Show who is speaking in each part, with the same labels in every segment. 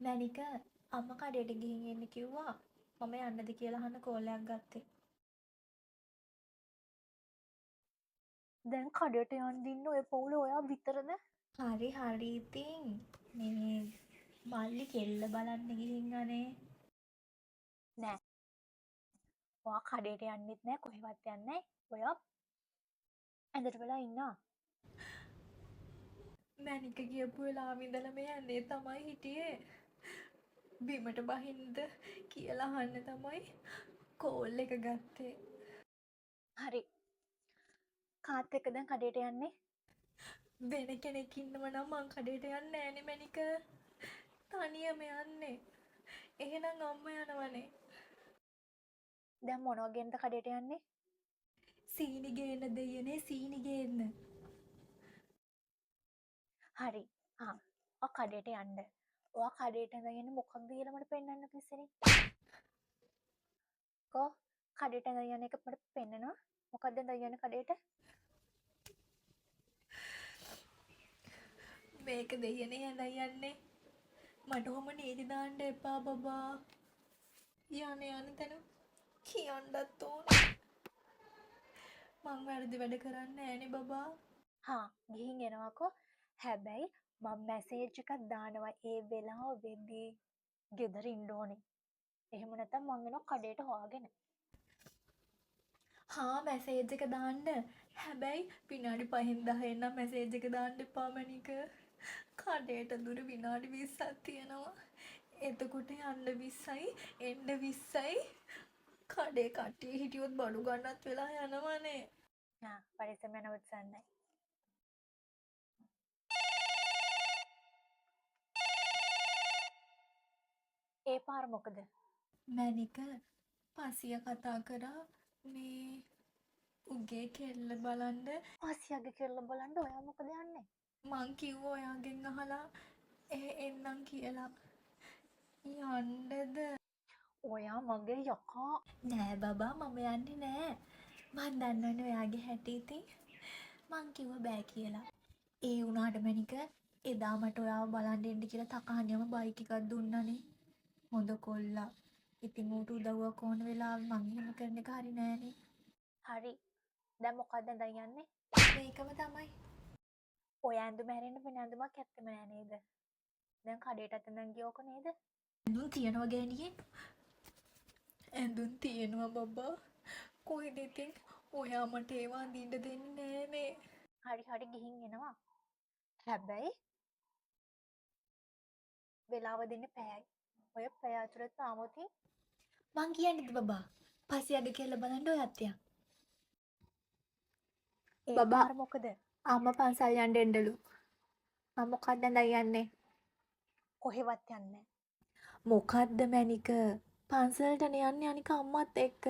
Speaker 1: මැනික අම්මා කඩේට ගිහින් එන්න කිව්වා. මම යන්නද කියලා අහන්න කෝලයක් ගත්තේ.
Speaker 2: දැන් කඩේට යන්න ඉන්න ඔය පවුල ඔයා විතරද?
Speaker 1: හරි හරි ඉතින් මේ මල්ලි කෙල්ල බලන්න ගිහින් අනේ.
Speaker 2: නෑ. ඔයා කඩේට යන්නෙත් නෑ කොහෙවත් යන්නේ නෑ. ඔයා ඇඳට වෙලා ඉන්නවා.
Speaker 1: මැනික ගියපු වෙලාවෙ ඉඳලම යන්නේ තමයි හිටියේ. බිමට බහින්නද කියලා අහන්න තමයි කෝල් එක ගත්තේ.
Speaker 2: හරි. කාත් එක්ක දැන් කඩේට යන්නේ?
Speaker 1: වෙන කෙනෙක් ඉන්නව නම් මං කඩේට යන්නේ නෑනේ මැනික. තනියම යන්නේ. එහෙනම් අම්මා යනවනේ.
Speaker 2: දැන් මොනවා ගෙන්ද කඩේට යන්නේ?
Speaker 1: සීනි ගේන්න දෙයනේ සීනි ගේන්න.
Speaker 2: හරි. ඔයා කඩේට යන්න. ඔයා කඩේට ඉඳගෙන මොකක්ද කියලා මට පෙන්වන්න කිව්සනේ. කෝ කඩේට ඉඳගෙන එක මට පෙන්නනවා. මොකක්ද ඉඳගෙන කඩේට?
Speaker 1: මේක දෙයනේ ඇඳයි යන්නේ. මට ඔහොම නීති දාන්න එපා බබා. යන තැන කියන්නත් ඕන. මං වැරදි වැඩ කරන්නේ නෑනේ බබා.
Speaker 2: ගිහින් එනවාකෝ. හැබැයි මම මැසේජ් එකක් දානවා ඒ වෙලාව වෙද්දී ගෙදර ඉන්න ඕනේ. එහෙම නැත්නම් මං එනවා කඩේට හොයාගෙන.
Speaker 1: මැසේජ් එක දාන්න. හැබැයි විනාඩි 5න් 10න් නම් මැසේජ් එක දාන්න එපා මැනික. කඩේට දුර විනාඩි 20ක් තියෙනවා. එතකොට යන්න 20යි එන්න 20යි. කඩේ කට්ටිය හිටියොත් බඩු ගන්නත් වෙලා යනවනේ.
Speaker 2: පරිස්සම යන උත්සන්නයි. ඒ පාර මොකද?
Speaker 1: මැනික පසිය කතා කරා මේ උගේ කෙල්ල බලන්ඩ.
Speaker 2: පසියගේ කෙල්ල බලන්න ඔයා මොකද යන්නේ?
Speaker 1: මං කිව්ව ඔයාගෙන් අහලා එන්නම් කියලා. යන්නද?
Speaker 2: ඔයා මගේ යකා.
Speaker 1: නෑ බබා මම යන්නේ නෑ. මං දන්නවනේ ඔයාගේ හැටි ඉතින්. මං කිව්ව බෑ කියලා. ඒ වුණාට මැනික එදා මට ඔයාව බලන්න එන්න කියලා තකහනියම බයික් එකක් දුන්නනේ. හොඳ කොල්ලා. ඉතින් ඌට උදව්වක් ඕන වෙලාවෙ මං එහෙම කරන එක හරි නෑනේ.
Speaker 2: හරි. දැන් මොකද්ද දැන් යන්නේ?
Speaker 1: මේකම තමයි.
Speaker 2: ඔය ඇඳුම හැරෙන්න වෙන ඇඳුමක් ඇත්තම නෑ නේද? දැන් කඩේටත් ඉඳන් ගියෝක නේද?
Speaker 1: ඇඳුම් තියනවා ගෑණියේ. ඇඳුම් තියෙනවා බබා. කොහෙද ඉතින් ඔයා මට ඒවා අඳින්න දෙන්නේ නෑනේ.
Speaker 2: හරි ගිහින් එනවා. හැබැයි වෙලාව දෙන්න පැයයි. ඔය පැය ඇතුළත ආවොත්
Speaker 1: මං කියන්නේද බබා? පස්සේ අග කියලා බලන්න ඔයත් යන්.
Speaker 2: ඒ
Speaker 1: බබා
Speaker 2: පාර මොකද?
Speaker 1: අම්මා පන්සල් යන්න එන්නලු. මම මොකක්ද දැන් යන්නේ?
Speaker 2: කොහෙවත් යන්නේ නෑ.
Speaker 1: මොකද්ද මැනික? පන්සලටනේ යන්නේ අනික අම්මත් එක්ක.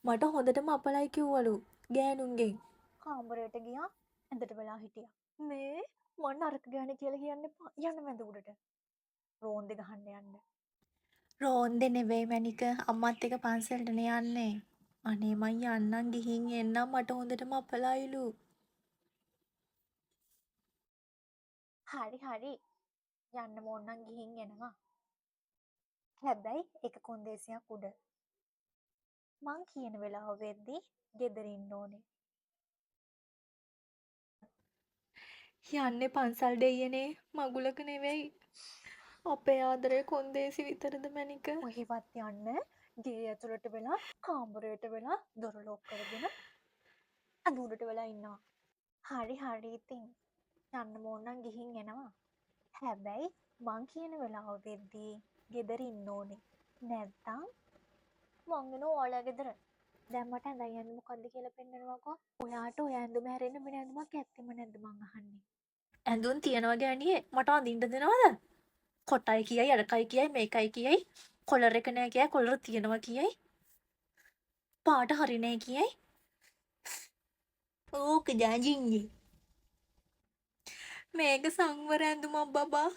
Speaker 1: මට හොඳටම අපලයි කිව්වලු ගෑනුන්ගෙන්.
Speaker 2: කාමරයට ගියා ඇඳට වෙලා හිටියා. මේ මං නරක ගෑණි කියලා කියන්න එපා. යන්න මැද උඩට. රෝන්දේ ගහන්න යන්න.
Speaker 1: රෝන්දේ නෙවෙයි මැනික අම්මත් එක්ක පන්සලටනේ යන්නේ. අනේ මං යන්නම් ගිහින් එන්නම් මට හොඳටම අපලයිලු.
Speaker 2: හරි. යන්න ඕන නම් ගිහින් එනවා. හැබැයි එක කොන්දේසියක් උඩ. මං කියන වෙලාව වෙද්දී ගෙදර ඉන්න ඕනේ.
Speaker 1: යන්නේ පන්සල් දෙයියනේ මගුලක නෙවෙයි. අපේ ආදරේ කොන්දේසි විතරද මැනික?
Speaker 2: කොහෙවත් යන්න ගේ ඇතුළට වෙලා කාමරයට වෙලා දොර ලොක් කරගෙන ඇඳ උඩට වෙලා ඉන්නවා. හරි ඉතින් යන්න ඕන නම් ගිහින් එනවා. හැබැයි මං කියන වෙලාව වෙද්දී ගෙදර ඉන්න ඕනේ. නැත්තම් මං එනවා ඔයාලා ගෙදර. දැන් මට ඇඳන් යන්න මොකද්ද කියලා පෙන්නනවාකෝ. ඔයාට ඔය ඇඳුම හැරෙන්න වෙන ඇඳුමක් ඇත්තෙම නැද්ද මං අහන්නේ.
Speaker 1: ඇඳුම් තියනවා ගෑණියේ මට අඳින්න දෙනවද? කොටයි කියයි අරකයි කියයි මේකයි කියයි කොලර් එක නෑ කියයි කොලර් තියනවා කියයි පාට හරි නෑ කියයි ඕක ජාජින්ගේ මේක සංවර ඇඳුමක් බබා